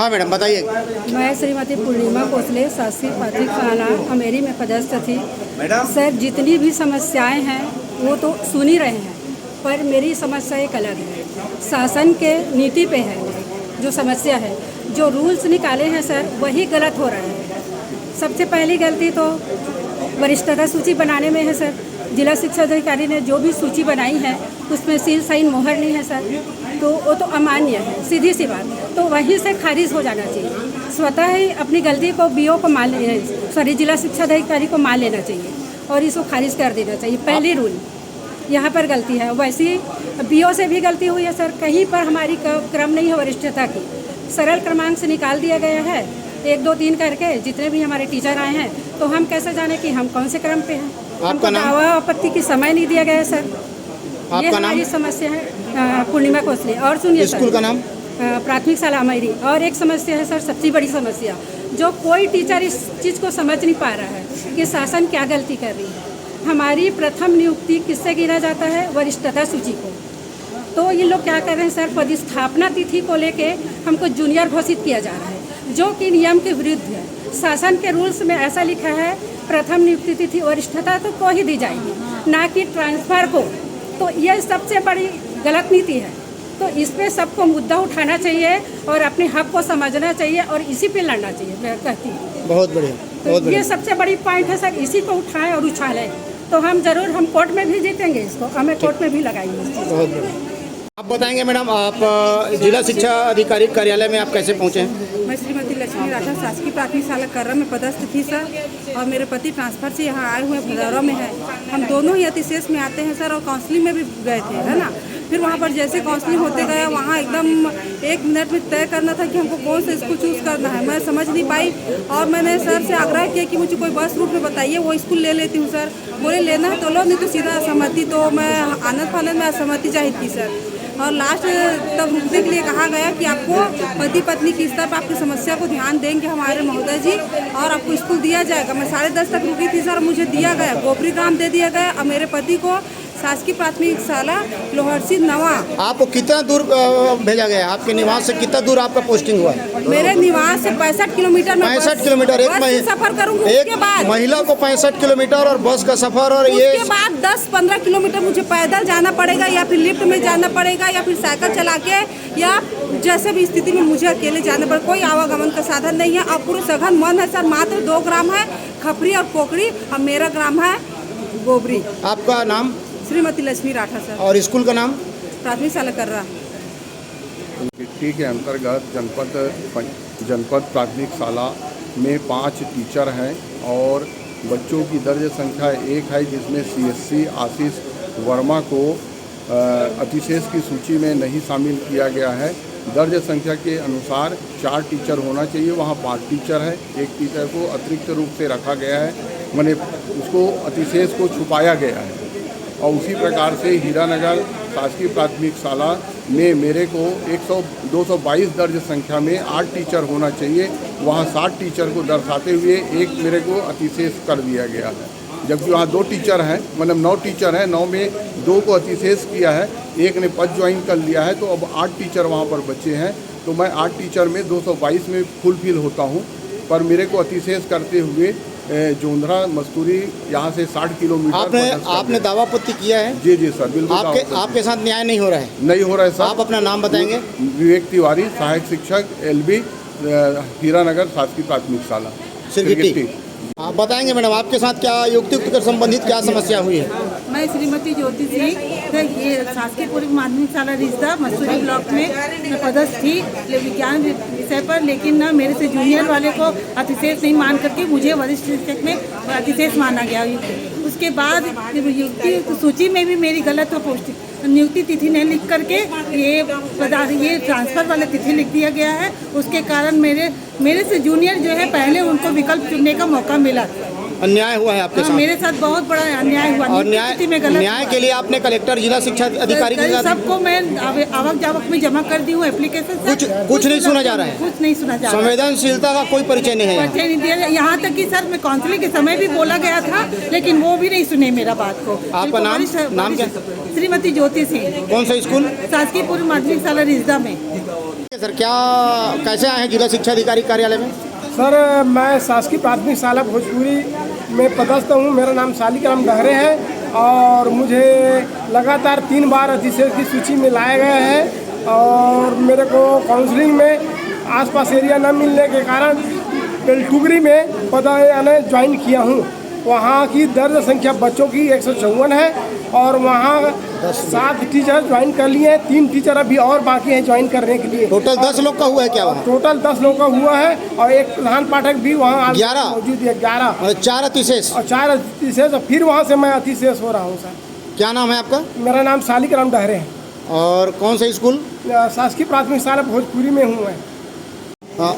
हाँ मैडम बताइए। मैं श्रीमती पूर्णिमा कोसले शासकीय प्राथमिक शाला अमेरी में पदस्थ थी। सर जितनी भी समस्याएं हैं वो तो सुन ही रहे हैं, पर मेरी समस्या एक अलग है। शासन के नीति पे है जो समस्या है, जो रूल्स निकाले हैं सर वही गलत हो रहे हैं। सबसे पहली गलती तो वरिष्ठता सूची बनाने में है सर। जिला शिक्षा अधिकारी ने जो भी सूची बनाई है उसमें सील साइन मोहर नहीं है सर, तो वो तो अमान्य है, सीधी सी बात। तो वहीं से खारिज हो जाना चाहिए। स्वतः ही अपनी गलती को बीओ को मान जिला शिक्षा अधिकारी को मान लेना चाहिए और इसको खारिज कर देना चाहिए। पहली रूल यहाँ पर गलती है। वैसे ही बीओ से भी गलती हुई है सर। कहीं पर हमारी क्रम नहीं है वरिष्ठता की। सरल क्रमांक से निकाल दिया गया है 1 2 3 करके। जितने भी हमारे टीचर आए हैं तो हम कैसे जाने कि हम कौन से क्रम पे हैं। हमको दावा आपत्ति की समय नहीं दिया गया है सर। ये हमारी समस्या है। पूर्णिमा कोसले। और सुनिए सर, स्कूल का नाम प्राथमिक शाला अमेरी। और एक समस्या है सर, सबसे बड़ी समस्या, जो कोई टीचर इस चीज़ को समझ नहीं पा रहा है कि शासन क्या गलती कर रही है। हमारी प्रथम नियुक्ति किससे गिना जाता है? वरिष्ठता सूची को। तो ये लोग क्या कर रहे हैं सर, पदस्थापना तिथि को लेके हमको जूनियर घोषित किया जा रहा है, जो कि नियम के विरुद्ध है। शासन के रूल्स में ऐसा लिखा है प्रथम नियुक्ति तिथि वरिष्ठता तो को ही दी जाएगी, ना कि ट्रांसफर को। तो ये सबसे बड़ी गलत नीति है। तो इस पे सबको मुद्दा उठाना चाहिए और अपने हक को समझना चाहिए और इसी पे लड़ना चाहिए, मैं कहती हूँ। बहुत बढ़िया, बहुत तो ये सबसे बड़ी पॉइंट है सर। इसी को उठाएं और उछालें तो हम जरूर, हम कोर्ट में भी जीतेंगे इसको, हमें कोर्ट में भी लगाएंगे। बहुत बढ़िया। आप बताएंगे मैडम, आप जिला शिक्षा अधिकारी कार्यालय में आप कैसे पहुँचे हैं? मैं श्रीमती लक्ष्मी राठा शासकीय प्राथमिक शाला कर्रा में पदस्थ थी सर, और मेरे पति ट्रांसफ़र से यहाँ आए हुए भदौरा में है। हम दोनों ही अतिशेष में आते हैं सर, और काउंसलिंग में भी गए थे, है ना। फिर वहाँ पर जैसे काउंसलिंग होते गए, वहाँ एकदम 1 मिनट में तय करना था कि हमको कौन सा स्कूल चूज़ करना है। मैं समझ नहीं पाई और मैंने सर से आग्रह किया कि मुझे कोई बस रूट में बताइए, वो स्कूल ले लेती हूँ सर। बोले लेना है तो लो, नहीं तो सीधा असहमति। तो मैं आनंद फानंद में असहमति जाहिर की सर, और लास्ट तक रुकने के लिए कहा गया कि आपको पति पत्नी की स्तर पर आपकी समस्या को ध्यान देंगे हमारे महोदय जी, और आपको स्कूल दिया जाएगा। मैं 10:30 तक रुकी थी सर, मुझे दिया गया, गोपरी ग्राम दे दिया गया, और मेरे पति को शासकीय प्राथमिक शाला लोहरसी नवा। आपको कितना दूर भेजा गया? आपके निवास से कितना दूर आपका पोस्टिंग हुआ? मेरे निवास से 65 किलोमीटर में 65 किलोमीटर एक सफर करूँगी। एक बाद महिला को 65 किलोमीटर और बस का सफर, और ये उसके बाद 10-15 किलोमीटर मुझे पैदल जाना पड़ेगा, या फिर लिफ्ट में जाना पड़ेगा, या फिर साइकिल चला के, या जैसे भी स्थिति में मुझे अकेले जाना पड़ेगा। कोई आवागमन का साधन नहीं है। और पूरे सघन मन है सर। मात्र 2 ग्राम है, खपरी और पोखरी, और मेरा ग्राम है गोबरी। आपका नाम? श्रीमती लक्ष्मी राठा सर। और स्कूल का नाम? प्राथमिक शाला कर्रा। टी के अंतर्गत जनपद प्राथमिक शाला में 5 टीचर हैं और बच्चों की दर्ज संख्या 1 है, जिसमें CSC आशीष वर्मा को अतिशेष की सूची में नहीं शामिल किया गया है। दर्ज संख्या के अनुसार 4 टीचर होना चाहिए, वहाँ 5 टीचर है। 1 टीचर को अतिरिक्त रूप से रखा गया है, माने उसको अतिशेष को छुपाया गया है। और उसी प्रकार से हीरानगर शासकीय प्राथमिक शाला में मेरे को 222 दर्ज संख्या में 8 टीचर होना चाहिए, वहाँ 60 टीचर को दर्शाते हुए 1 मेरे को अतिशेष कर दिया गया है। जबकि वहाँ 2 टीचर हैं, मतलब 9 टीचर हैं, 9 में 2 को अतिशेष किया है, 1 ने पद ज्वाइन कर लिया है, तो अब 8 टीचर वहाँ पर बचे हैं। तो मैं 8 टीचर में 222 में फुलफिल होता हूँ, पर मेरे को अतिशेष करते हुए जोंधरा मस्तूरी यहाँ से 60 किलोमीटर। आपने दावा आपत्ति किया है? जी जी सर, बिल्कुल। आपके साथ न्याय नहीं हो रहा है? नहीं हो रहा है सर। आप अपना नाम बताएंगे? विवेक तिवारी, सहायक शिक्षक LB हीरानगर शासकीय प्राथमिक शाला सिरगिट्टी। आप बताएंगे मैडम, आपके साथ क्या युक्ति कर संबंधित क्या समस्या हुई है? मैं श्रीमती ज्योति सिंह, ये शासकीय पूर्व माध्यमिक शाला रिश्ता मसूरी ब्लॉक में मैं पदस्थ थी विज्ञान विषय पर, लेकिन ना मेरे से जूनियर वाले को अतिशेष नहीं मान करके मुझे वरिष्ठ शिक्षक में अतिशेष माना गया। उसके बाद नियुक्ति सूची में भी मेरी गलत पोस्टिंग नियुक्ति तिथि नहीं लिख करके ये ट्रांसफ़र वाला तिथि लिख दिया गया है। उसके कारण मेरे से जूनियर जो है पहले उनको विकल्प चुनने का मौका मिला। अन्याय हुआ है आपके साथ? मेरे साथ बहुत बड़ा अन्याय हुआ। और न्याय के लिए आपने कलेक्टर, जिला शिक्षा अधिकारी के साथ सबको मैं आवक जावक में जमा कर दी हूँ एप्लीकेशन। कुछ नहीं सुना जा रहा है? कुछ नहीं सुना जा रहा है। संवेदनशीलता का कोई परिचय नहीं है? परिचय नहीं दिया। यहाँ तक कि सर मैं काउंसलिंग के समय भी बोला गया था, लेकिन वो भी नहीं सुने मेरा बात को। आपका नाम क्या? श्रीमती ज्योति सिंह। कौन सा स्कूल? शासकीय पूर्व माध्यमिक शाला रिश्ता में। सर क्या कैसे आए हैं जिला शिक्षा अधिकारी कार्यालय में? सर मैं शासकीय प्राथमिक शाला भोजपुरी में पदस्थ हूँ। मेरा नाम शालिग्राम डहरे है और मुझे लगातार 3 बार अतिशेष की सूची में लाया गया है और मेरे को काउंसलिंग में आसपास एरिया न मिलने के कारण बेलटुगरी में पदाने ज्वाइन किया हूँ। वहाँ की दर्ज संख्या बच्चों की 154 है और वहाँ 7 टीचर ज्वाइन कर लिए हैं। 3 टीचर अभी और बाकी हैं ज्वाइन करने के लिए। टोटल 10 लोग का हुआ है क्या वहाँ? टोटल 10 लोग का हुआ है और एक प्रधान पाठक भी वहाँ 11 मौजूद है। 11 और 4 अतिशेष। और 4 अतिशेष। फिर वहाँ से मैं अतिशेष हो रहा हूँ सर। क्या नाम है आपका? मेरा नाम शालिग्राम डहरे है। और कौन सा स्कूल? शासकीय प्राथमिक शाला भोजपुरी में हूँ मैं।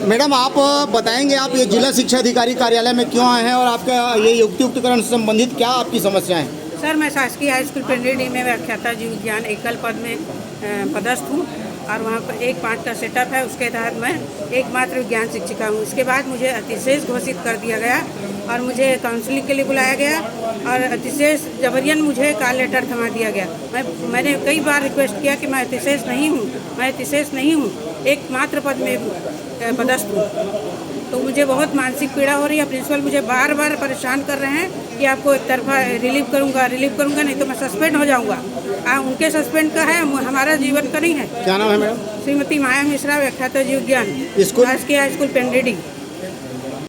मैडम आप बताएंगे आप ये जिला शिक्षा अधिकारी कार्यालय में क्यों आए हैं और आपका ये युक्तियुक्तकरण से संबंधित क्या आपकी समस्याएं हैं? सर मैं शासकीय हाई स्कूल पेंडेडी में व्याख्याता जीव विज्ञान एकल पद में पदस्थ हूँ और वहाँ पर 1-5 का सेटअप है। उसके तहत मैं एकमात्र विज्ञान शिक्षिका हूँ। उसके बाद मुझे अतिशेष घोषित कर दिया गया और मुझे काउंसलिंग के लिए बुलाया गया और अतिशेष जबरियन मुझे कॉल लेटर थमा दिया गया। मैंने कई बार रिक्वेस्ट किया कि मैं अतिशेष नहीं हूँ, मैं अतिशेष नहीं हूँ, एकमात्र पद में पदस्थ हूँ। तो मुझे बहुत मानसिक पीड़ा हो रही है। प्रिंसिपल मुझे बार बार परेशान कर रहे हैं कि आपको एक तरफा रिलीव करूँगा नहीं तो मैं सस्पेंड हो जाऊँगा। उनके सस्पेंड का है, हमारा जीवन का नहीं है। क्या नाम है मैडम? श्रीमती माया मिश्रा, व्याख्याता जीव विज्ञान, शासकीय हाई स्कूल पेंडेडी।